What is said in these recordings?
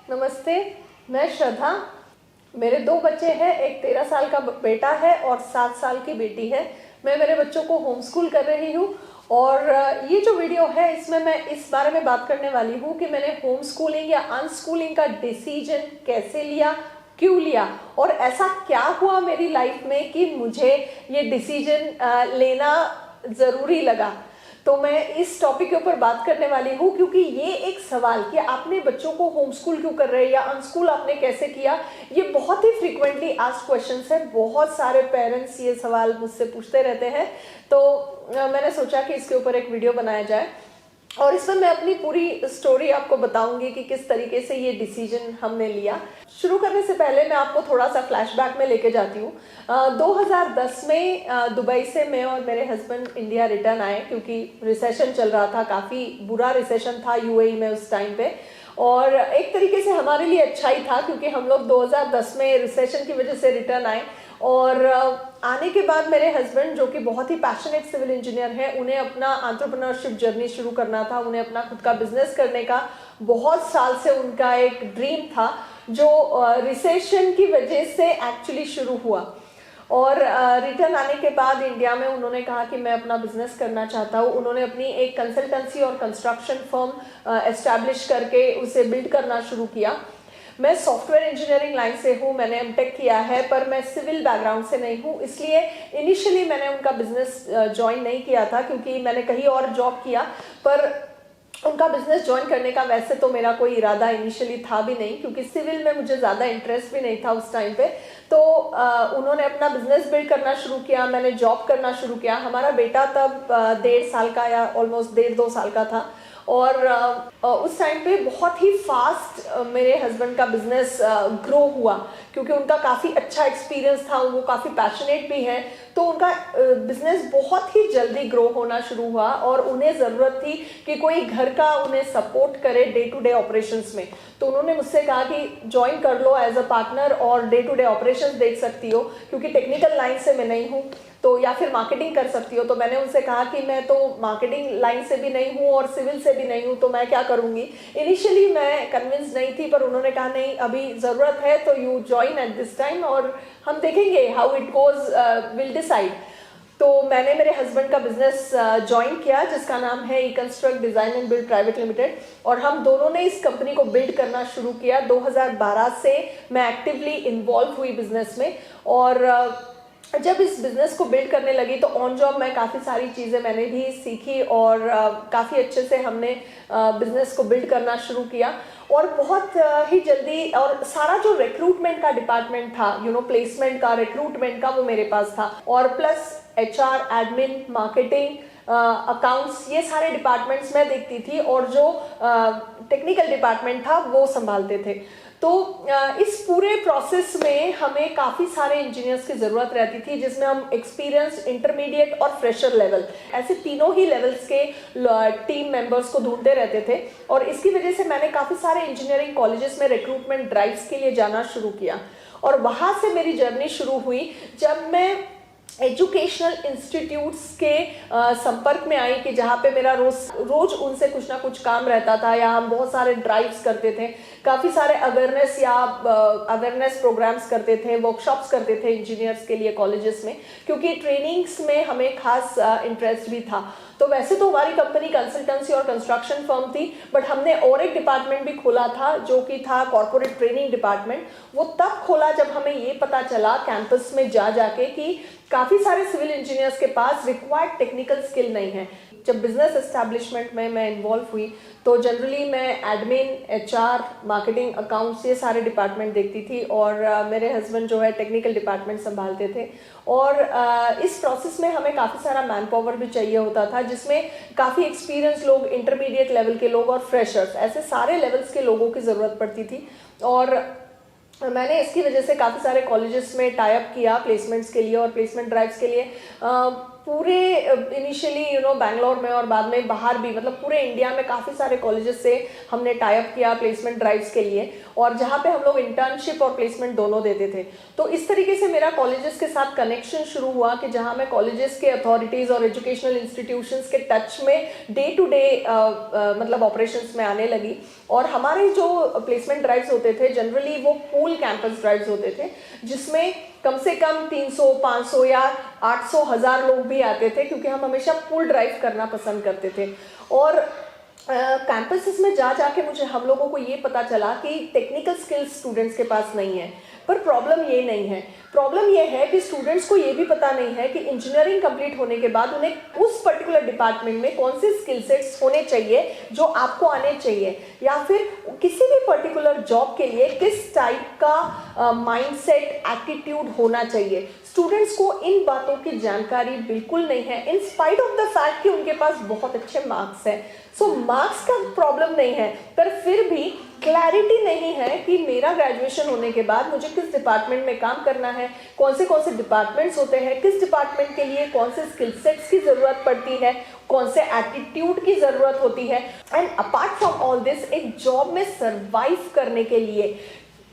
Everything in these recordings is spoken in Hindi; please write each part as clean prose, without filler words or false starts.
नमस्ते, मैं श्रद्धा। मेरे 2 बच्चे हैं, एक 13 साल का बेटा है और 7 साल की बेटी है। मैं मेरे बच्चों को होम स्कूल कर रही हूँ और ये जो वीडियो है इसमें मैं इस बारे में बात करने वाली हूँ कि मैंने होम स्कूलिंग या अनस्कूलिंग का डिसीजन कैसे लिया, क्यों लिया और ऐसा क्या हुआ मेरी लाइफ में कि मुझे ये डिसीजन लेना ज़रूरी लगा। तो मैं इस टॉपिक के ऊपर बात करने वाली हूँ क्योंकि ये एक सवाल कि आपने बच्चों को होम स्कूल क्यों कर रहे हैं या अनस्कूल आपने कैसे किया, ये बहुत ही फ्रीक्वेंटली आस्क्ड क्वेश्चंस है। बहुत सारे पेरेंट्स ये सवाल मुझसे पूछते रहते हैं, तो मैंने सोचा कि इसके ऊपर एक वीडियो बनाया जाए और इसमें मैं अपनी पूरी स्टोरी आपको बताऊंगी कि किस तरीके से ये डिसीजन हमने लिया। शुरू करने से पहले मैं आपको थोड़ा सा फ्लैशबैक में लेके जाती हूँ। 2010 में दुबई से मैं और मेरे हस्बैंड इंडिया रिटर्न आए क्योंकि रिसेशन चल रहा था, काफ़ी बुरा रिसेशन था यूएई में उस टाइम पे। और एक तरीके से हमारे लिए अच्छा ही था क्योंकि हम लोग 2010 में रिसेशन की वजह से रिटर्न आए और आने के बाद मेरे हस्बैंड जो कि बहुत ही पैशनेट सिविल इंजीनियर हैं, उन्हें अपना एंटरप्रेन्योरशिप जर्नी शुरू करना था, उन्हें अपना खुद का बिजनेस करने का बहुत साल से उनका एक ड्रीम था जो रिसेशन की वजह से एक्चुअली शुरू हुआ। और रिटर्न आने के बाद इंडिया में उन्होंने कहा कि मैं अपना बिजनेस करना चाहता हूँ। उन्होंने अपनी एक कंसल्टेंसी और कंस्ट्रक्शन फर्म एस्टैब्लिश करके उसे बिल्ड करना शुरू किया। मैं सॉफ्टवेयर इंजीनियरिंग लाइन से हूँ, मैंने एमटेक किया है, पर मैं सिविल बैकग्राउंड से नहीं हूँ, इसलिए इनिशियली मैंने उनका बिजनेस ज्वाइन नहीं किया था क्योंकि मैंने कहीं और जॉब किया। पर उनका बिजनेस ज्वाइन करने का वैसे तो मेरा कोई इरादा इनिशियली था भी नहीं क्योंकि सिविल में मुझे ज़्यादा इंटरेस्ट भी नहीं था उस टाइम पे। तो उन्होंने अपना बिजनेस बिल्ड करना शुरू किया, मैंने जॉब करना शुरू किया। हमारा बेटा तब 1.5 साल का या ऑलमोस्ट 1.5-2 साल का था और उस टाइम पे बहुत ही फास्ट मेरे हस्बैंड का बिजनेस ग्रो हुआ क्योंकि उनका काफ़ी अच्छा एक्सपीरियंस था, वो काफ़ी पैशनेट भी है, तो उनका बिजनेस बहुत ही जल्दी ग्रो होना शुरू हुआ और उन्हें ज़रूरत थी कि कोई घर का उन्हें सपोर्ट करे डे टू डे ऑपरेशंस में। तो उन्होंने मुझसे कहा कि ज्वाइन कर लो एज अ पार्टनर और डे टू डे ऑपरेशंस देख सकती हो क्योंकि टेक्निकल लाइन से मैं नहीं हूँ, तो या फिर मार्केटिंग कर सकती हो। तो मैंने उनसे कहा कि मैं तो मार्केटिंग लाइन से भी नहीं हूँ और सिविल से भी नहीं हूँ, तो मैं क्या करूँगी। इनिशियली मैं कन्विंस नहीं थी, पर उन्होंने कहा नहीं अभी ज़रूरत है तो you join at this time और हम देखेंगे how it goes, will decide. तो मैंने मेरे हस्बैंड का बिजनेस ज्वाइन किया जिसका नाम है e construct design and build private limited और हम दोनों ने इस कंपनी को बिल्ड करना शुरू किया। 2012 से मैं एक्टिवली इन्वॉल्व हुई बिजनेस में और जब इस बिज़नेस को बिल्ड करने लगी तो ऑन जॉब मैं काफ़ी सारी चीज़ें मैंने भी सीखी और काफ़ी अच्छे से हमने बिज़नेस को बिल्ड करना शुरू किया और बहुत ही जल्दी। और सारा जो रिक्रूटमेंट का डिपार्टमेंट था, प्लेसमेंट का, रिक्रूटमेंट का, वो मेरे पास था और plus HR, admin, marketing, accounts, ये सारे डिपार्टमेंट्स मैं देखती थी और जो टेक्निकल डिपार्टमेंट था वो संभालते थे। तो इस पूरे प्रोसेस में हमें काफ़ी सारे इंजीनियर्स की ज़रूरत रहती थी जिसमें हम एक्सपीरियंस, इंटरमीडिएट और फ्रेशर लेवल, ऐसे तीनों ही लेवल्स के टीम मेंबर्स को ढूंढते रहते थे। और इसकी वजह से मैंने काफ़ी सारे इंजीनियरिंग कॉलेजेस में रिक्रूटमेंट ड्राइव्स के लिए जाना शुरू किया और वहाँ से मेरी जर्नी शुरू हुई जब मैं एजुकेशनल इंस्टीट्यूट्स के संपर्क में आई कि जहाँ पे मेरा रोज उनसे कुछ ना कुछ काम रहता था या हम बहुत सारे ड्राइव्स करते थे, काफ़ी सारे अवेयरनेस प्रोग्राम्स करते थे, वर्कशॉप्स करते थे इंजीनियर्स के लिए कॉलेजेस में, क्योंकि ट्रेनिंग्स में हमें खास इंटरेस्ट भी था। तो वैसे तो हमारी कंपनी कंसल्टेंसी और कंस्ट्रक्शन फर्म थी, बट हमने और एक डिपार्टमेंट भी खोला था जो कि था कॉर्पोरेट ट्रेनिंग डिपार्टमेंट। वो तब खोला जब हमें ये पता चला कैंपस में जाके कि काफ़ी सारे सिविल इंजीनियर्स के पास रिक्वायर्ड टेक्निकल स्किल नहीं है। जब बिजनेस एस्टैब्लिशमेंट में मैं इन्वॉल्व हुई तो जनरली मैं एडमिन, HR, मार्केटिंग, अकाउंट्स, ये सारे डिपार्टमेंट देखती थी और मेरे हस्बैंड जो है टेक्निकल डिपार्टमेंट संभालते थे। और इस प्रोसेस में हमें काफ़ी सारा मैन पावर भी चाहिए होता था जिसमें काफ़ी एक्सपीरियंस लोग, इंटरमीडिएट लेवल के लोग और फ्रेशर्स, ऐसे सारे लेवल्स के लोगों की ज़रूरत पड़ती थी। और मैंने इसकी वजह से काफ़ी सारे कॉलेजेस में टाई अप किया प्लेसमेंट्स के लिए और प्लेसमेंट ड्राइव्स के लिए। पूरे इनिशियली बैंगलोर में और बाद में बाहर भी, मतलब पूरे इंडिया में काफ़ी सारे कॉलेजेस से हमने टाई अप किया प्लेसमेंट ड्राइव्स के लिए, और जहाँ पे हम लोग इंटर्नशिप और प्लेसमेंट दोनों देते थे। तो इस तरीके से मेरा कॉलेजेस के साथ कनेक्शन शुरू हुआ कि जहाँ मैं कॉलेजेस के अथॉरिटीज़ और एजुकेशनल इंस्टीट्यूशंस के टच में डे टू डे मतलब ऑपरेशंस में आने लगी। और हमारे जो प्लेसमेंट ड्राइव्स होते थे जनरली वो पूल कैंपस ड्राइव्स होते थे, जिसमें कम से कम 300, 500 या 800, 1000 लोग भी आते थे, क्योंकि हम हमेशा पूल ड्राइव करना पसंद करते थे। और कैंपसेस में जा जाके मुझे हम लोगों को ये पता चला कि टेक्निकल स्किल्स स्टूडेंट्स के पास नहीं है। पर प्रॉब्लम ये नहीं है, प्रॉब्लम ये है कि स्टूडेंट्स को ये भी पता नहीं है कि इंजीनियरिंग कंप्लीट होने के बाद उन्हें उस पर्टिकुलर डिपार्टमेंट में कौन से स्किल सेट्स होने चाहिए जो आपको आने चाहिए, या फिर किसी भी पर्टिकुलर जॉब के लिए किस टाइप का माइंडसेट, एटीट्यूड होना चाहिए। स्टूडेंट्स को इन बातों की जानकारी बिल्कुल नहीं है, in spite of the fact कि उनके पास बहुत अच्छे मार्क्स हैं। सो मार्क्स का प्रॉब्लम नहीं है, पर फिर भी क्लैरिटी नहीं है कि मेरा ग्रेजुएशन होने के बाद मुझे किस डिपार्टमेंट में काम करना है, कौन से डिपार्टमेंट्स होते हैं, किस डिपार्टमेंट के लिए कौन से स्किल सेट्स की ज़रूरत पड़ती है, कौन से एटीट्यूड की ज़रूरत होती है। And apart from all this, एक जॉब में सर्वाइव करने के लिए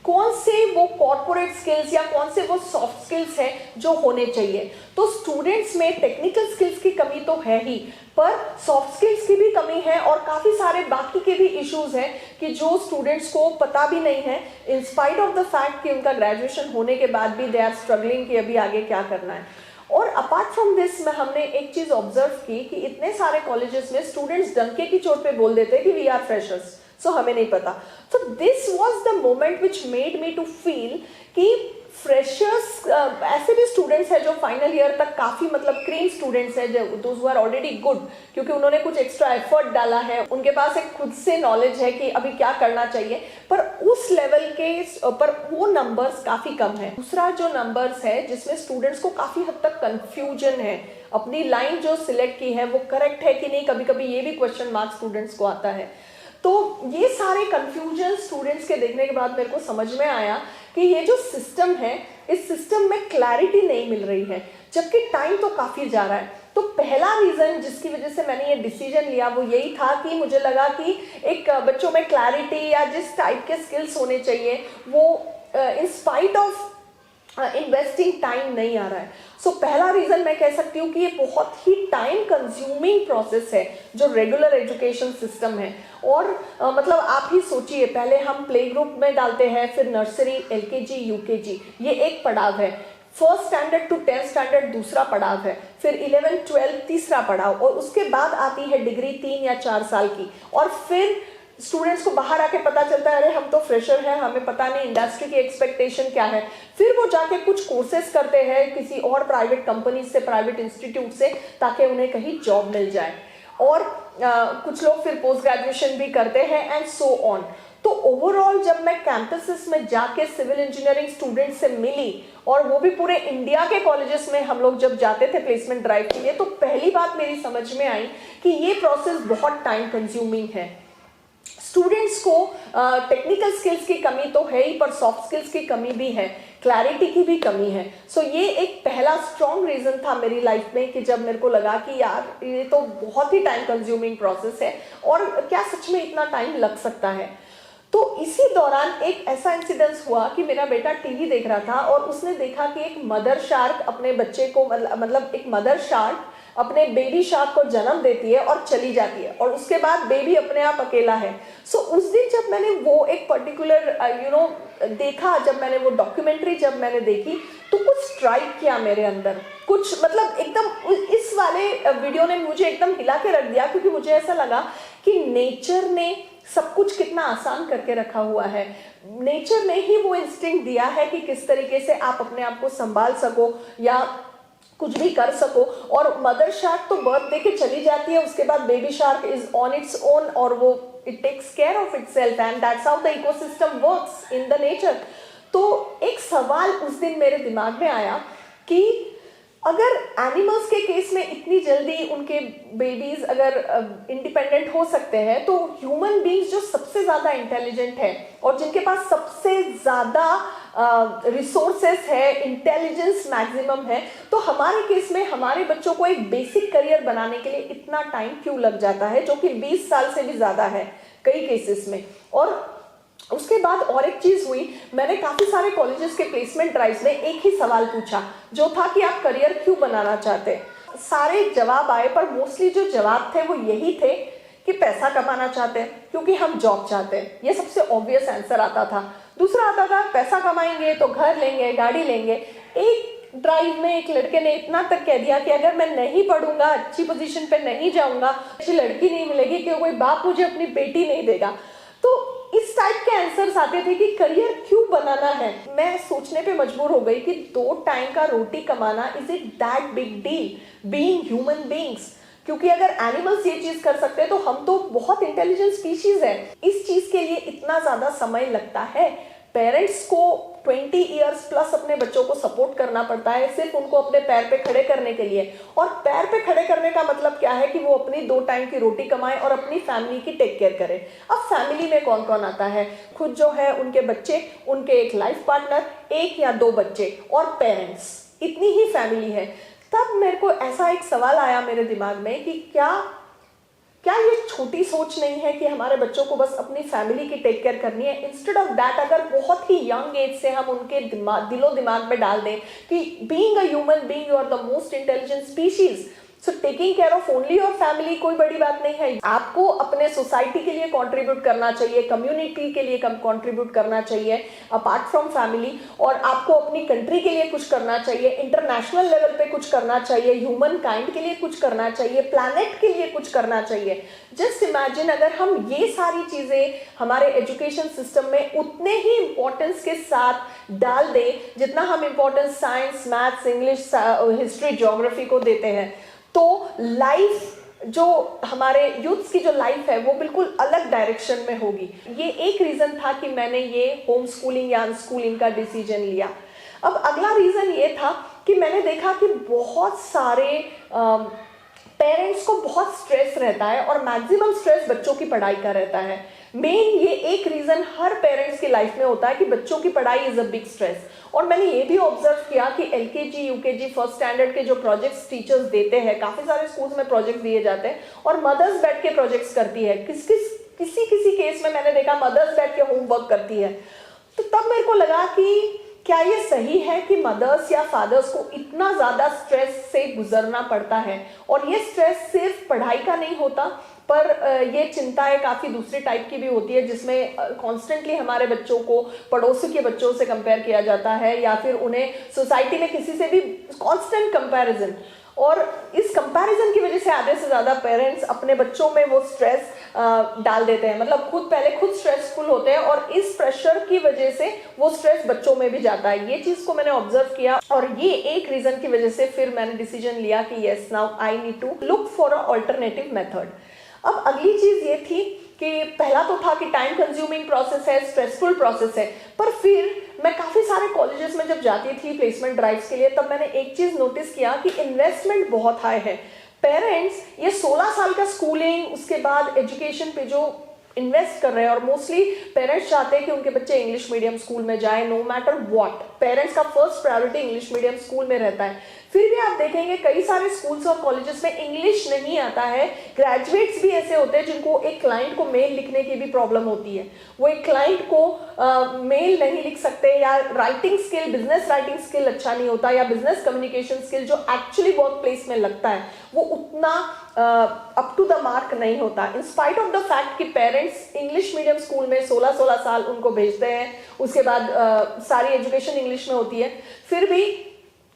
कौन से वो कॉर्पोरेट स्किल्स या कौन से वो सॉफ्ट स्किल्स हैं जो होने चाहिए। तो स्टूडेंट्स में टेक्निकल स्किल्स की कमी तो है ही, पर सॉफ्ट स्किल्स की भी कमी है, और काफ़ी सारे बाकी के भी इश्यूज हैं कि जो स्टूडेंट्स को पता भी नहीं है, in spite of the fact कि उनका ग्रेजुएशन होने के बाद भी दे आर स्ट्रगलिंग कि अभी आगे क्या करना है। और अपार्ट फ्रॉम दिस में हमने एक चीज़ ऑब्जर्व की कि इतने सारे कॉलेजेस में स्टूडेंट्स डंके की चोट पे बोल देते हैं कि वी आर फ्रेशर्स, सो हमें नहीं पता। तो this was the moment which made me to feel कि फ्रेशर्स ऐसे भी स्टूडेंट्स हैं जो फाइनल ईयर तक काफ़ी मतलब क्रीम स्टूडेंट्स हैं, those who are already good, क्योंकि उन्होंने कुछ एक्स्ट्रा एफर्ट डाला है, उनके पास एक खुद से नॉलेज है कि अभी क्या करना चाहिए, पर उस लेवल के पर वो नंबर्स काफ़ी कम है। दूसरा जो नंबर्स है जिसमें स्टूडेंट्स को काफ़ी हद तक कन्फ्यूजन है, अपनी लाइन जो सिलेक्ट की है वो करेक्ट है कि नहीं, कभी कभी ये भी क्वेश्चन मार्क स्टूडेंट्स को आता है। तो ये सारे कंफ्यूजन स्टूडेंट्स के देखने के बाद मेरे को समझ में आया कि ये जो सिस्टम है, इस सिस्टम में क्लैरिटी नहीं मिल रही है, जबकि टाइम तो काफ़ी जा रहा है। तो पहला रीज़न जिसकी वजह से मैंने ये डिसीजन लिया वो यही था कि मुझे लगा कि एक बच्चों में क्लैरिटी या जिस टाइप के स्किल्स होने चाहिए वो in spite of investing time नहीं आ रहा है। सो पहला रीज़न मैं कह सकती हूँ कि ये बहुत ही टाइम कंज्यूमिंग प्रोसेस है जो रेगुलर एजुकेशन सिस्टम है। और मतलब आप ही सोचिए, पहले हम प्ले ग्रुप में डालते हैं, फिर नर्सरी, LKG, UKG, ये एक पड़ाव है, first standard to 10th standard दूसरा पड़ाव है, फिर 11, 12 तीसरा पड़ाव, और उसके बाद आती है डिग्री 3 या 4 साल की। और फिर स्टूडेंट्स को बाहर आके पता चलता है अरे हम तो फ्रेशर हैं, हमें पता नहीं इंडस्ट्री की एक्सपेक्टेशन क्या है। फिर वो जाके कुछ कोर्सेज करते हैं किसी और प्राइवेट कंपनी से, प्राइवेट इंस्टीट्यूट से, ताकि उन्हें कहीं जॉब मिल जाए। और कुछ लोग फिर पोस्ट ग्रेजुएशन भी करते हैं एंड सो ऑन। तो ओवरऑल जब मैं कैंपसेस में जाके सिविल इंजीनियरिंग स्टूडेंट से मिली, और वो भी पूरे इंडिया के कॉलेजेस में हम लोग जब जाते थे प्लेसमेंट ड्राइव के लिए, तो पहली बात मेरी समझ में आई कि ये प्रोसेस बहुत टाइम कंज्यूमिंग है। स्टूडेंट्स को टेक्निकल स्किल्स की कमी तो है ही, पर सॉफ्ट स्किल्स की कमी भी है, क्लैरिटी की भी कमी है। सो ये एक पहला स्ट्रॉन्ग रीज़न था मेरी लाइफ में कि जब मेरे को लगा कि यार ये तो बहुत ही टाइम कंज्यूमिंग प्रोसेस है, और क्या सच में इतना टाइम लग सकता है। तो इसी दौरान एक ऐसा इंसिडेंस हुआ कि मेरा बेटा टीवी देख रहा था, और उसने देखा कि एक मदर शार्क अपने बच्चे को मतलब एक मदर शार्क अपने बेबी शार्क को जन्म देती है और चली जाती है, और उसके बाद बेबी अपने आप अकेला है। सो उस दिन जब मैंने वो एक पर्टिकुलर देखा, जब मैंने वो डॉक्यूमेंट्री जब मैंने देखी, तो कुछ स्ट्राइक किया मेरे अंदर, कुछ मतलब एकदम इस वाले वीडियो ने मुझे एकदम हिला के रख दिया, क्योंकि मुझे ऐसा लगा कि नेचर ने सब कुछ कितना आसान करके रखा हुआ है। नेचर ने ही वो इंस्टिंक्ट दिया है कि किस तरीके से आप अपने आप को संभाल सको या कुछ भी कर सको। और मदर शार्क तो बर्थ दे के चली जाती है, उसके बाद baby shark is on its own, और वो it takes care of itself, and that's how the ecosystem works in the nature. तो एक सवाल उस दिन मेरे दिमाग में आया कि अगर एनिमल्स के केस में इतनी जल्दी उनके बेबीज अगर इंडिपेंडेंट हो सकते हैं, तो ह्यूमन बीइंग्स जो सबसे ज्यादा इंटेलिजेंट है और जिनके पास सबसे ज्यादा रिसोर्सेस है, इंटेलिजेंस मैक्सिमम है, तो हमारे केस में हमारे बच्चों को एक बेसिक करियर बनाने के लिए इतना टाइम क्यों लग जाता है, जो कि 20 साल से भी ज्यादा है कई केसेस में। और उसके बाद और एक चीज हुई, मैंने काफी सारे कॉलेजेस के प्लेसमेंट ड्राइव्स में एक ही सवाल पूछा, जो था कि आप करियर क्यों बनाना चाहते हैं। सारे जवाब आए, पर मोस्टली जो जवाब थे वो यही थे कि पैसा कमाना चाहते हैं, क्योंकि हम जॉब चाहते हैं। ये सबसे ऑब्वियस आंसर आता था। दूसरा आता था पैसा कमाएंगे तो घर लेंगे, गाड़ी लेंगे। एक ड्राइव में एक लड़के ने इतना तक कह दिया कि अगर मैं नहीं पढ़ूंगा, अच्छी पोजीशन पे नहीं जाऊंगा, अच्छी लड़की नहीं मिलेगी, कि कोई बाप मुझे अपनी बेटी नहीं देगा। तो इस टाइप के आंसर्स आते थे कि करियर क्यों बनाना है। मैं सोचने पे मजबूर हो गई कि 2 टाइम का रोटी कमाना, is it that big deal being human beings? क्योंकि अगर एनिमल्स ये चीज कर सकते हैं, तो हम तो बहुत इंटेलिजेंट स्पीशीज है। इस चीज के लिए इतना ज्यादा समय लगता है। पेरेंट्स को 20 इयर्स प्लस अपने बच्चों को सपोर्ट करना पड़ता है, सिर्फ उनको अपने पैर पे खड़े करने के लिए। और पैर पे खड़े करने का मतलब क्या है कि वो अपनी 2 टाइम की रोटी कमाए और अपनी फैमिली की टेक केयर करे। अब फैमिली में कौन कौन आता है? खुद जो है, उनके बच्चे, उनके एक लाइफ पार्टनर, 1 या 2 बच्चे और पेरेंट्स, इतनी ही फैमिली है। तब मेरे को ऐसा एक सवाल आया मेरे दिमाग में कि क्या ये छोटी सोच नहीं है कि हमारे बच्चों को बस अपनी फैमिली की टेक केयर करनी है? इंस्टेड ऑफ दैट, अगर बहुत ही यंग एज से हम उनके दिलो दिमाग में डाल दें कि being a human being you are the most intelligent species, so taking care of only your family कोई बड़ी बात नहीं है। आपको अपने सोसाइटी के लिए कंट्रीब्यूट करना चाहिए, कम्युनिटी के लिए कंट्रीब्यूट करना चाहिए अपार्ट फ्रॉम फैमिली, और आपको अपनी कंट्री के लिए कुछ करना चाहिए, इंटरनेशनल लेवल पे कुछ करना चाहिए, ह्यूमन काइंड के लिए कुछ करना चाहिए, प्लैनेट के लिए कुछ करना चाहिए। जस्ट इमेजिन अगर हम ये सारी चीजें हमारे एजुकेशन सिस्टम में उतने ही इंपॉर्टेंस के साथ डाल दें जितना हम importance science, maths, English, history, geography को देते हैं, तो लाइफ जो हमारे यूथ्स की जो लाइफ है वो बिल्कुल अलग डायरेक्शन में होगी। ये एक रीजन था कि मैंने ये होम स्कूलिंग या अनस्कूलिंग का डिसीजन लिया। अब अगला रीजन ये था कि मैंने देखा कि बहुत सारे पेरेंट्स को बहुत स्ट्रेस रहता है और मैक्सिमम स्ट्रेस बच्चों की पढ़ाई का रहता है। मेन ये एक रीजन हर पेरेंट्स की लाइफ में होता है कि बच्चों की पढ़ाई इज अ बिग स्ट्रेस। और मैंने ये भी ऑब्जर्व किया कि एलकेजी, यूकेजी, फर्स्ट स्टैंडर्ड के जो प्रोजेक्ट्स टीचर्स देते हैं, काफी सारे स्कूल्स में प्रोजेक्ट्स दिए जाते हैं और मदर्स बैठ के प्रोजेक्ट्स करती है। किसी केस में मैंने देखा मदर्स बैठ के होमवर्क करती है। तो तब मेरे को लगा कि क्या ये सही है कि मदर्स या फादर्स को इतना ज्यादा स्ट्रेस से गुजरना पड़ता है? और ये स्ट्रेस सिर्फ पढ़ाई का नहीं होता, पर ये चिंताएं काफी दूसरी टाइप की भी होती है, जिसमें कॉन्स्टेंटली हमारे बच्चों को पड़ोसी के बच्चों से कंपेयर किया जाता है, या फिर उन्हें सोसाइटी में किसी से भी कॉन्स्टेंट कंपैरिजन। और इस कंपैरिजन की वजह से आधे से ज्यादा पेरेंट्स अपने बच्चों में वो स्ट्रेस डाल देते हैं। मतलब खुद स्ट्रेसफुल होते हैं और इस प्रेशर की वजह से वो स्ट्रेस बच्चों में भी जाता है। ये चीज को मैंने ऑब्जर्व किया और ये एक रीजन की वजह से फिर मैंने डिसीजन लिया कि yes, now I need to look for a alternative method. अब अगली चीज ये थी कि पहला तो था कि टाइम कंज्यूमिंग प्रोसेस है, स्ट्रेसफुल प्रोसेस है, पर फिर मैं काफी सारे कॉलेजेस में जब जाती थी प्लेसमेंट ड्राइव्स के लिए, तब मैंने एक चीज नोटिस किया कि इन्वेस्टमेंट बहुत हाई है। पेरेंट्स ये 16 साल का स्कूलिंग, उसके बाद एजुकेशन पे जो इन्वेस्ट कर रहे हैं, और मोस्टली पेरेंट्स चाहते हैं कि उनके बच्चे इंग्लिश मीडियम स्कूल में जाए, नो मैटर व्हाट। पेरेंट्स का first priority English medium school में रहता है। फिर भी आप देखेंगे कई सारे स्कूल्स और कॉलेजेस में इंग्लिश नहीं आता है। ग्रेजुएट्स भी ऐसे होते हैं जिनको एक क्लाइंट को मेल लिखने की भी प्रॉब्लम होती है, वो एक क्लाइंट को मेल नहीं लिख सकते, या writing skill, business writing skill अच्छा नहीं होता, या बिजनेस कम्युनिकेशन स्किल जो एक्चुअली वर्क प्लेस में लगता है वो उतना अप टू द मार्क नहीं होता। In spite of the fact कि पेरेंट्स इंग्लिश मीडियम स्कूल में 16-16 साल उनको भेजते हैं, उसके बाद सारी एजुकेशन इंग्लिश में होती है, फिर भी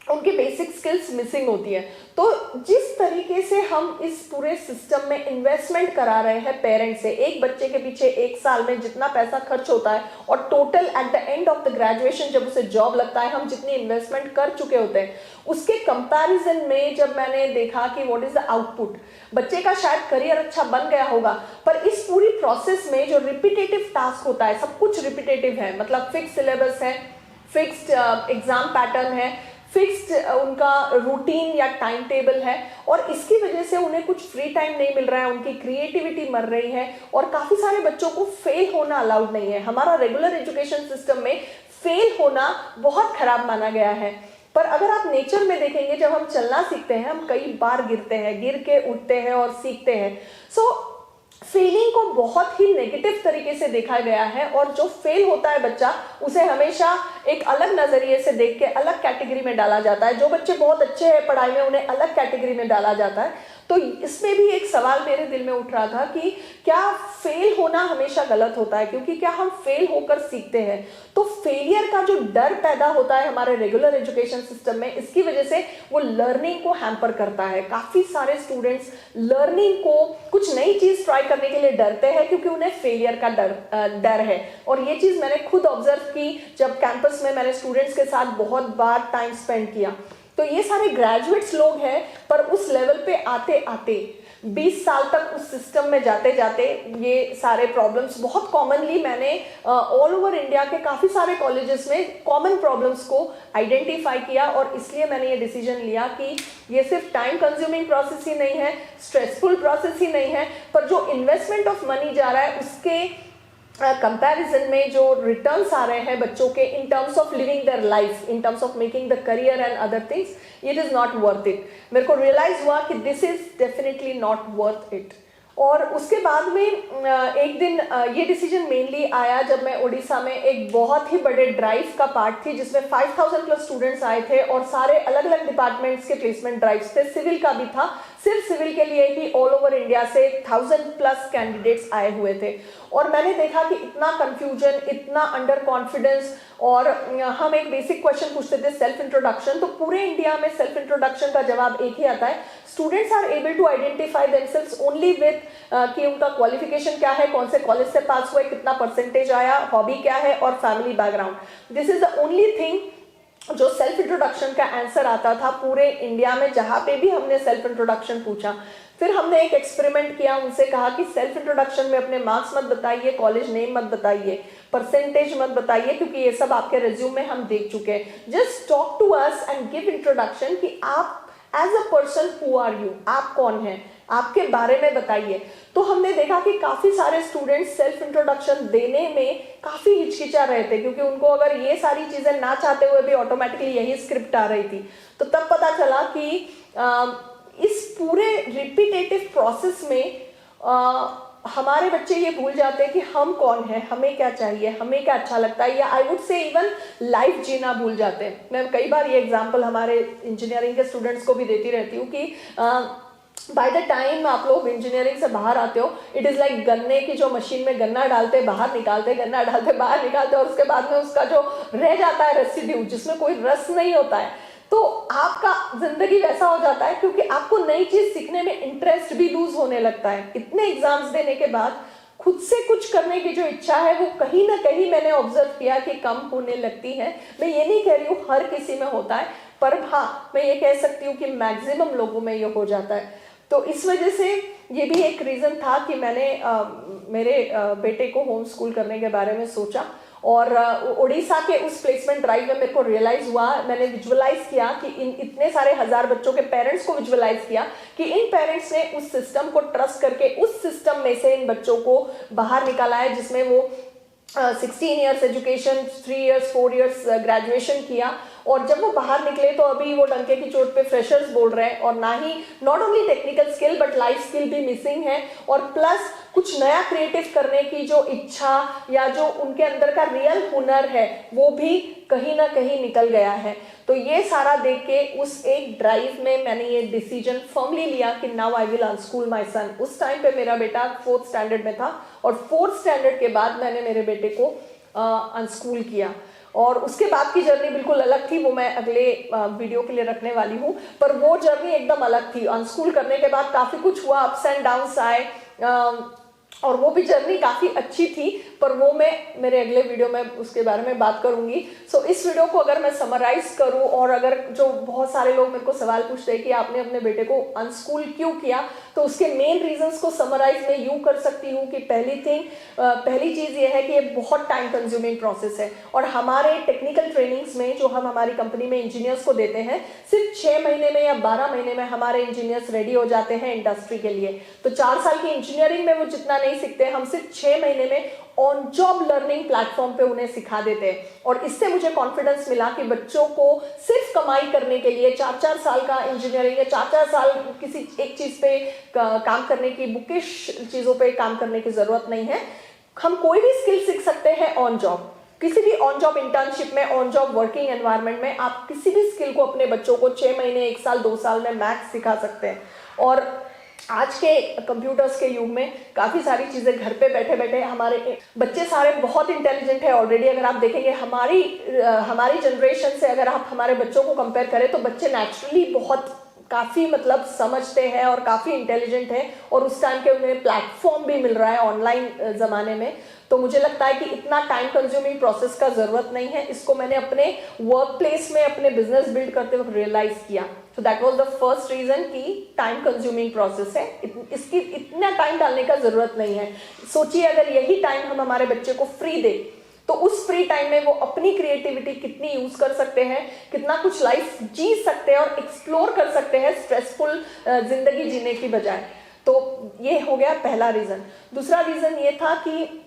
उनकी बेसिक स्किल्स मिसिंग होती है। तो जिस तरीके से हम इस पूरे सिस्टम में इन्वेस्टमेंट करा रहे हैं पेरेंट्स से, एक बच्चे के पीछे एक साल में जितना पैसा खर्च होता है, और total at the end of the graduation जब उसे जॉब लगता है हम जितनी इन्वेस्टमेंट कर चुके होते हैं, उसके कंपैरिजन में जब मैंने देखा कि व्हाट इज द आउटपुट, बच्चे का शायद करियर अच्छा बन गया होगा, पर इस पूरी प्रोसेस में जो रिपीटेटिव टास्क होता है, सब कुछ रिपीटेटिव है। मतलब फिक्स सिलेबस है, फिक्स्ड एग्जाम पैटर्न है, फिक्स्ड उनका रूटीन या टाइम टेबल है, और इसकी वजह से उन्हें कुछ फ्री टाइम नहीं मिल रहा है, उनकी क्रिएटिविटी मर रही है, और काफ़ी सारे बच्चों को फेल होना अलाउड नहीं है। हमारा रेगुलर एजुकेशन सिस्टम में फेल होना बहुत खराब माना गया है। पर अगर आप नेचर में देखेंगे, जब हम चलना सीखते हैं हम कई बार गिरते हैं, गिर के उठते हैं और सीखते हैं। सो फेलिंग को बहुत ही नेगेटिव तरीके से देखा गया है, और जो फेल होता है बच्चा उसे हमेशा एक अलग नजरिए से देख के अलग कैटेगरी में डाला जाता है। जो बच्चे बहुत अच्छे हैं पढ़ाई में उन्हें अलग कैटेगरी में डाला जाता है। तो इसमें भी एक सवाल मेरे दिल में उठ रहा था कि क्या फेल होना हमेशा गलत होता है, क्योंकि क्या हम फेल होकर सीखते हैं? तो फेलियर का जो डर पैदा होता है हमारे रेगुलर एजुकेशन सिस्टम में, इसकी वजह से वो लर्निंग को हैम्पर करता है। काफी सारे स्टूडेंट्स लर्निंग को, कुछ नई चीज ट्राई करने के लिए डरते हैं क्योंकि उन्हें फेलियर का डर है। और ये चीज मैंने खुद ऑब्जर्व की जब कैंपस में मैंने स्टूडेंट्स के साथ बहुत बार टाइम स्पेंड किया। तो ये सारे ग्रेजुएट्स लोग हैं, पर उस लेवल पे आते आते 20 साल तक उस सिस्टम में जाते जाते ये सारे प्रॉब्लम्स बहुत कॉमनली मैंने ऑल ओवर इंडिया के काफ़ी सारे कॉलेजेस में कॉमन प्रॉब्लम्स को आइडेंटिफाई किया। और इसलिए मैंने ये डिसीजन लिया कि ये सिर्फ टाइम कंज्यूमिंग प्रोसेस ही नहीं है, स्ट्रेसफुल प्रोसेस ही नहीं है, पर जो इन्वेस्टमेंट ऑफ मनी जा रहा है उसके कंपैरिजन में जो रिटर्न्स आ रहे हैं बच्चों के in terms of living their life, in terms of making the career and other things, it is not worth it. मेरे को रियलाइज हुआ कि this is definitely not worth it. और उसके बाद में एक दिन ये डिसीजन मेनली आया जब मैं उड़ीसा में एक बहुत ही बड़े ड्राइव का पार्ट थी, जिसमें 5000 प्लस स्टूडेंट्स आए थे और सारे अलग अलग डिपार्टमेंट्स के प्लेसमेंट ड्राइव्स थे। सिविल का भी था, सिर्फ सिविल के लिए ही ऑल ओवर इंडिया से 1000 प्लस कैंडिडेट्स आए हुए थे। और मैंने देखा कि इतना कंफ्यूजन, इतना अंडर कॉन्फिडेंस, और हम एक बेसिक क्वेश्चन पूछते थे सेल्फ इंट्रोडक्शन, तो पूरे इंडिया में सेल्फ इंट्रोडक्शन का जवाब एक ही आता है, students are able to identify themselves only with कि उनका क्वालिफिकेशन क्या है, कौन से कॉलेज से पास हुए, कितना परसेंटेज आया, हॉबी क्या है और family background. This is the only thing जो सेल्फ इंट्रोडक्शन का आंसर आता था पूरे इंडिया में, जहां पे भी हमने सेल्फ इंट्रोडक्शन पूछा। फिर हमने एक एक्सपेरिमेंट किया, उनसे कहा कि सेल्फ इंट्रोडक्शन में अपने मार्क्स मत बताइए, कॉलेज नेम मत बताइए, परसेंटेज मत बताइए, क्योंकि ये सब आपके रिज्यूम में हम देख चुके हैं। Just talk to us and give introduction कि आप as a person who are you, आप कौन हैं, आपके बारे में बताइए। तो हमने देखा कि काफी सारे स्टूडेंट्स सेल्फ इंट्रोडक्शन देने में काफी हिचकिचा रहे थे, क्योंकि उनको अगर ये सारी चीजें ना चाहते हुए भी ऑटोमेटिकली यही स्क्रिप्ट आ रही थी। तो तब पता चला कि इस पूरे रिपीटेटिव प्रोसेस में हमारे बच्चे ये भूल जाते हैं कि हम कौन हैं, हमें क्या चाहिए, हमें क्या अच्छा लगता है, या I would say even life जीना भूल जाते हैं। मैं कई बार ये एग्जांपल हमारे इंजीनियरिंग के स्टूडेंट्स को भी देती रहती हूँ कि बाय द टाइम आप लोग इंजीनियरिंग से बाहर आते हो, इट इज लाइक गन्ने की जो मशीन में गन्ना डालते बाहर निकालते, गन्ना डालते बाहर निकालते, और उसके बाद में उसका जो रह जाता है रेसिड्यू, जिसमें कोई रस नहीं होता है। तो आपका जिंदगी वैसा हो जाता है, क्योंकि आपको नई चीज सीखने में इंटरेस्ट भी लूज होने लगता है। इतने एग्जाम्स देने के बाद खुद से कुछ करने की जो इच्छा है वो कहीं ना कहीं मैंने ऑब्जर्व किया कि कम होने लगती है। मैं ये नहीं कह रही हूँ हर किसी में होता है, पर हाँ मैं ये कह सकती हूँ कि मैक्सिमम लोगों में ये हो जाता है। तो इस वजह से ये भी एक रीजन था कि मैंने मेरे बेटे को होम स्कूल करने के बारे में सोचा। और उड़ीसा के उस प्लेसमेंट ड्राइव में मेरे को रियलाइज हुआ, मैंने विजुअलाइज किया कि इन इतने सारे हजार बच्चों के पेरेंट्स को विजुअलाइज किया कि इन पेरेंट्स ने उस सिस्टम को ट्रस्ट करके उस सिस्टम में से इन बच्चों को बाहर निकाला है, जिसमें वो 16 years education, 3 years 4 years graduation किया। और जब वो बाहर निकले तो अभी वो डंके की चोट पे फ्रेशर्स बोल रहे हैं, और ना ही not only technical skill but life skill भी मिसिंग है, और प्लस कुछ नया क्रिएटिव करने की जो इच्छा या जो उनके अंदर का रियल हुनर है वो भी कहीं ना कहीं निकल गया है। तो ये सारा देख के उस एक ड्राइव में मैंने ये डिसीजन फर्मली लिया कि now I will unschool my son. उस टाइम पे मेरा बेटा 4th स्टैंडर्ड में था, और 4th स्टैंडर्ड के बाद मैंने मेरे बेटे को अनस्कूल किया। और उसके बाद की जर्नी बिल्कुल अलग थी, वो मैं अगले वीडियो के लिए रखने वाली हूँ। पर वो जर्नी एकदम अलग थी। अनस्कूल करने के बाद काफ़ी कुछ हुआ, अप्स एंड डाउन्स आए, और वो भी जर्नी काफ़ी अच्छी थी, पर वो मैं मेरे अगले वीडियो में उसके बारे में बात करूंगी। सो इस वीडियो को अगर मैं समराइज करूं, और अगर जो बहुत सारे लोग मेरे को सवाल पूछते हैं कि आपने अपने बेटे को अनस्कूल क्यों किया, तो उसके मेन रीजंस को समराइज मैं यूं कर सकती हूं कि पहली चीज़ ये है कि ये बहुत टाइम कंज्यूमिंग प्रोसेस है, और हमारे टेक्निकल ट्रेनिंग्स में जो हम हमारी कंपनी में इंजीनियर्स को देते हैं, सिर्फ 6 महीने में या 12 महीने में हमारे इंजीनियर्स रेडी हो जाते हैं इंडस्ट्री के लिए। तो 4 साल की इंजीनियरिंग में वो जितना नहीं सीखते, हम सिर्फ 6 महीने में ऑन जॉब लर्निंग प्लेटफॉर्म पे उन्हें सिखा देते हैं। और इससे मुझे कॉन्फिडेंस मिला कि बच्चों को सिर्फ कमाई करने के लिए 4-4 साल का इंजीनियरिंग या 4-4 साल किसी एक चीज पे काम करने की, बुकिश चीजों पे काम करने की जरूरत नहीं है। हम कोई भी स्किल सीख सकते हैं ऑन जॉब, किसी भी ऑन जॉब इंटर्नशिप में, ऑन जॉब वर्किंग एनवायरनमेंट में आप किसी भी स्किल को अपने बच्चों को 6 महीने, 1 साल, 2 साल में मैक्स सिखा सकते हैं। और आज के कंप्यूटर्स के युग में काफ़ी सारी चीज़ें घर पे बैठे बैठे, हमारे बच्चे सारे बहुत इंटेलिजेंट है ऑलरेडी। अगर आप देखेंगे हमारी जनरेशन से अगर आप हमारे बच्चों को कंपेयर करें, तो बच्चे नेचुरली बहुत काफ़ी मतलब समझते हैं और काफ़ी इंटेलिजेंट है, और उस टाइम के उन्हें प्लेटफॉर्म भी मिल रहा है ऑनलाइन ज़माने में। तो मुझे लगता है कि इतना टाइम कंज्यूमिंग प्रोसेस का ज़रूरत नहीं है। इसको मैंने अपने वर्क प्लेस में अपने बिजनेस बिल्ड करते वक्त रियलाइज़ किया। तो that was the first reason कि टाइम कंज्यूमिंग प्रोसेस है, इसकी इतना टाइम डालने का ज़रूरत नहीं है। सोचिए अगर यही टाइम हम हमारे बच्चे को फ्री दे, तो उस फ्री टाइम में वो अपनी क्रिएटिविटी कितनी यूज कर सकते हैं, कितना कुछ लाइफ जी सकते हैं और एक्सप्लोर कर सकते हैं स्ट्रेसफुल जिंदगी जीने की बजाय। तो ये हो गया पहला रीजन। दूसरा रीजन ये था कि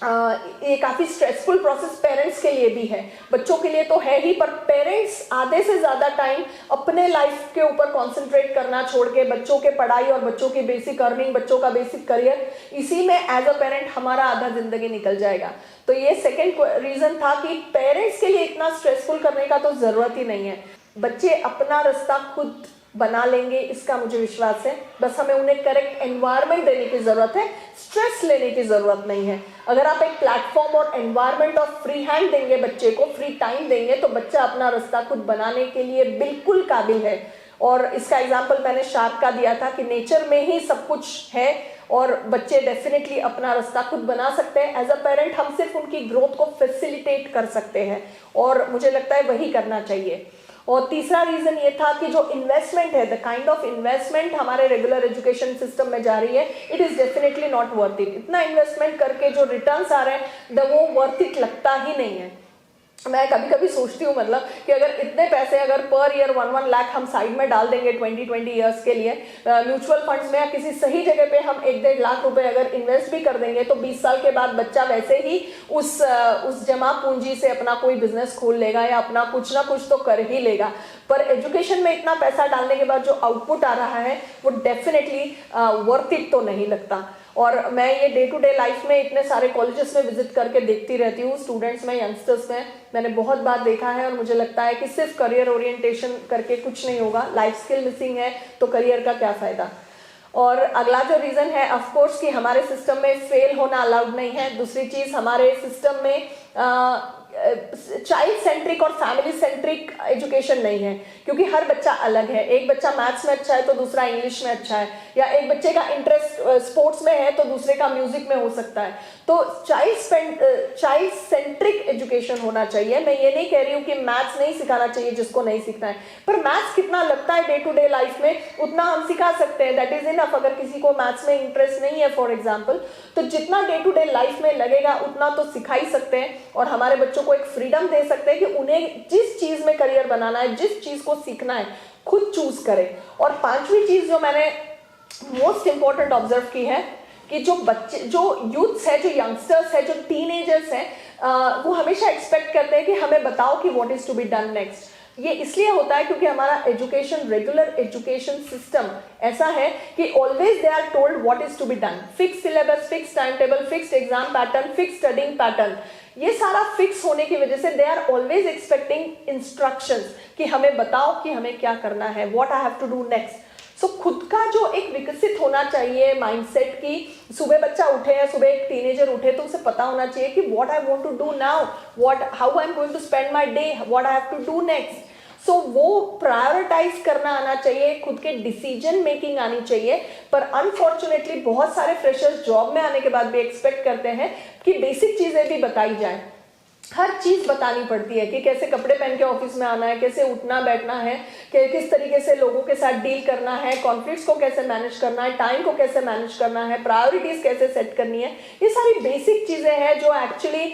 ये काफी स्ट्रेसफुल प्रोसेस पेरेंट्स के लिए भी है, बच्चों के लिए तो है ही, पर पेरेंट्स आधे से ज्यादा टाइम अपने लाइफ के ऊपर कंसंट्रेट करना छोड़ के बच्चों के पढ़ाई और बच्चों की बेसिक अर्निंग, बच्चों का बेसिक करियर, इसी में एज अ पेरेंट हमारा आधा जिंदगी निकल जाएगा। तो ये सेकेंड रीजन था कि पेरेंट्स के लिए इतना स्ट्रेसफुल करने का तो जरूरत ही नहीं है। बच्चे अपना रास्ता खुद बना लेंगे, इसका मुझे विश्वास है। बस हमें उन्हें करेक्ट एनवायरनमेंट देने की जरूरत है, स्ट्रेस लेने की जरूरत नहीं है। अगर आप एक प्लेटफॉर्म और एनवायरनमेंट और फ्री हैंड देंगे, बच्चे को फ्री टाइम देंगे, तो बच्चा अपना रास्ता खुद बनाने के लिए बिल्कुल काबिल है। और इसका एग्जाम्पल मैंने शार्क का दिया था कि नेचर में ही सब कुछ है और बच्चे डेफिनेटली अपना रास्ता खुद बना सकते हैं। एज अ पेरेंट हम सिर्फ उनकी ग्रोथ को फैसिलिटेट कर सकते हैं, और मुझे लगता है वही करना चाहिए। और तीसरा रीजन ये था कि जो इन्वेस्टमेंट है, द काइंड ऑफ इन्वेस्टमेंट हमारे रेगुलर एजुकेशन सिस्टम में जा रही है, it is definitely not worth it. इतना इन्वेस्टमेंट करके जो रिटर्न्स आ रहे हैं, वो वर्थ इट लगता ही नहीं है। मैं कभी कभी सोचती हूँ मतलब कि अगर इतने पैसे अगर पर ईयर 1-1 लाख हम साइड में डाल देंगे 20-20 ईयर्स के लिए म्यूचुअल फंड्स में, या किसी सही जगह पे हम 1-1.5 लाख रुपए अगर इन्वेस्ट भी कर देंगे, तो 20 साल के बाद बच्चा वैसे ही उस जमा पूंजी से अपना कोई बिजनेस खोल लेगा या अपना कुछ ना कुछ तो कर ही लेगा। पर एजुकेशन में इतना पैसा डालने के बाद जो आउटपुट आ रहा है वो डेफिनेटली वर्थ इट तो नहीं लगता। और मैं ये डे टू डे लाइफ में इतने सारे कॉलेजेस में विजिट करके देखती रहती हूँ, स्टूडेंट्स में, यंगस्टर्स में, मैंने बहुत बार देखा है। और मुझे लगता है कि सिर्फ करियर ओरिएंटेशन करके कुछ नहीं होगा, लाइफ स्किल मिसिंग है तो करियर का क्या फायदा। और अगला जो रीजन है ऑफ कोर्स कि हमारे सिस्टम में फेल होना अलाउड नहीं है। दूसरी चीज, हमारे सिस्टम में चाइल्ड सेंट्रिक और फैमिली सेंट्रिक एजुकेशन नहीं है, क्योंकि हर बच्चा अलग है। एक बच्चा मैथ्स में अच्छा है तो दूसरा इंग्लिश में अच्छा है, या एक बच्चे का इंटरेस्ट स्पोर्ट्स में है तो दूसरे का म्यूजिक में हो सकता है। तो चाइल्ड सेंट्रिक एजुकेशन होना चाहिए। मैं ये नहीं कह रही हूँ कि मैथ्स नहीं सिखाना चाहिए जिसको नहीं सीखना है, पर मैथ्स कितना लगता है डे टू डे लाइफ में उतना हम सिखा सकते हैं, दैट इज इनफ। अगर किसी को मैथ्स में इंटरेस्ट नहीं है फॉर एग्जाम्पल, तो जितना डे टू डे लाइफ में लगेगा उतना तो सिखा ही सकते हैं, और हमारे बच्चों को एक फ्रीडम दे सकते हैं कि उन्हें जिस चीज में करियर बनाना है, जिस चीज को सीखना है, खुद चूज करें। और पांचवी चीज जो मैंने मोस्ट इंपॉर्टेंट ऑब्जर्व की है कि जो बच्चे, जो यूथ्स है, जो यंगस्टर्स है, जो टीनेजर्स हैं, वो हमेशा एक्सपेक्ट करते हैं कि हमें बताओ कि what is to be done next. ये इसलिए होता है क्योंकि हमारा एजुकेशन, रेगुलर एजुकेशन सिस्टम ऐसा है कि always they are told what is to be done. Fix syllabus, fix time table, fix exam pattern, fix studying pattern, ये सारा फिक्स होने की वजह से they are always expecting instructions कि हमें बताओ कि हमें क्या करना है, what I have to do next. So खुद का जो एक विकसित होना चाहिए माइंडसेट की, सुबह बच्चा उठे या सुबह एक टीनेजर उठे तो उसे पता होना चाहिए कि what I want to do now, how I am going to spend my day, what I have to do next. So वो प्रायोरिटाइज करना आना चाहिए, खुद के डिसीजन मेकिंग आनी चाहिए। पर अनफॉर्चुनेटली बहुत सारे फ्रेशर्स जॉब में आने के बाद भी एक्सपेक्ट करते हैं कि बेसिक चीजें भी बताई जाए, हर चीज बतानी पड़ती है कि कैसे कपड़े पहन के ऑफिस में आना है, कैसे उठना बैठना है, कि किस तरीके से लोगों के साथ डील करना है, कॉन्फ्लिक्ट्स को कैसे मैनेज करना है, टाइम को कैसे मैनेज करना है, प्रायोरिटीज कैसे सेट करनी है। ये सारी बेसिक चीजें हैं जो एक्चुअली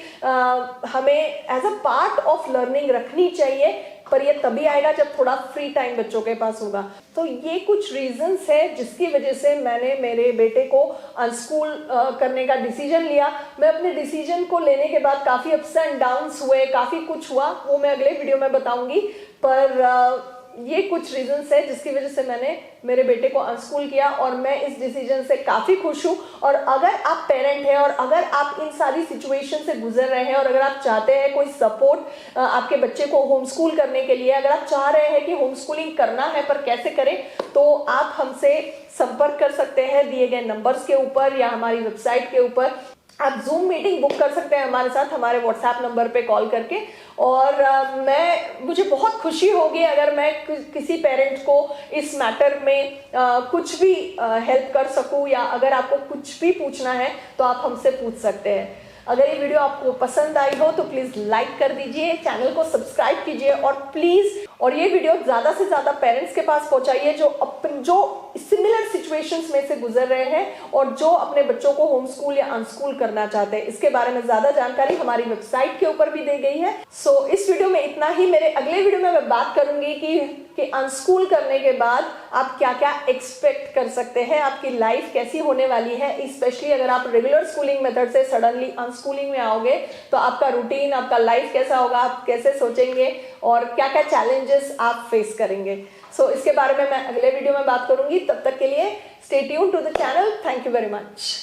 हमें as a part of learning रखनी चाहिए। पर ये तभी आएगा जब थोड़ा फ्री टाइम बच्चों के पास होगा। तो ये कुछ रीजंस है जिसकी वजह से मैंने मेरे बेटे को अनस्कूल करने का डिसीजन लिया। मैं अपने डिसीजन को लेने के बाद काफी अप्स एंड डाउन्स हुए, काफी कुछ हुआ, वो मैं अगले वीडियो में बताऊंगी। पर ये कुछ रीजंस है जिसकी वजह से मैंने मेरे बेटे को अनस्कूल किया और मैं इस डिसीजन से काफी खुश हूँ। और अगर आप पेरेंट हैं और अगर आप इन सारी सिचुएशन से गुजर रहे हैं और अगर आप चाहते हैं कोई सपोर्ट आपके बच्चे को होम स्कूल करने के लिए, अगर आप चाह रहे हैं कि होम स्कूलिंग करना है पर कैसे करें, तो आप हमसे संपर्क कर सकते हैं दिए गए नंबर्स के ऊपर या हमारी वेबसाइट के ऊपर। आप जूम मीटिंग बुक कर सकते हैं हमारे साथ हमारे व्हाट्सएप नंबर पे कॉल करके। और मुझे बहुत खुशी होगी अगर मैं किसी पेरेंट को इस मैटर में कुछ भी हेल्प कर सकूं, या अगर आपको कुछ भी पूछना है तो आप हमसे पूछ सकते हैं। अगर ये वीडियो आपको पसंद आई हो तो प्लीज लाइक कर दीजिए, चैनल को सब्सक्राइब कीजिए और ये वीडियो ज्यादा से ज्यादा पेरेंट्स के पास पहुंचाइए जो सिमिलर सिचुएशंस में से गुजर रहे हैं और जो अपने बच्चों को होम स्कूल या अनस्कूल करना चाहते हैं। इसके बारे में ज्यादा जानकारी हमारी वेबसाइट के ऊपर भी दी गई है। सो इस वीडियो में इतना ही। मेरे अगले वीडियो में मैं बात करूंगी कि अनस्कूल करने के बाद आप क्या क्या एक्सपेक्ट कर सकते हैं, आपकी लाइफ कैसी होने वाली है। स्पेशली अगर आप रेगुलर स्कूलिंग मेथड से सडनली अनस्कूलिंग में आओगे तो आपका रूटीन, आपका लाइफ कैसा होगा, आप कैसे सोचेंगे और क्या क्या चैलेंजेस आप फेस करेंगे। सो इसके बारे में मैं अगले वीडियो में बात करूंगी। तब तक के लिए stay tuned to the channel. Thank you very much.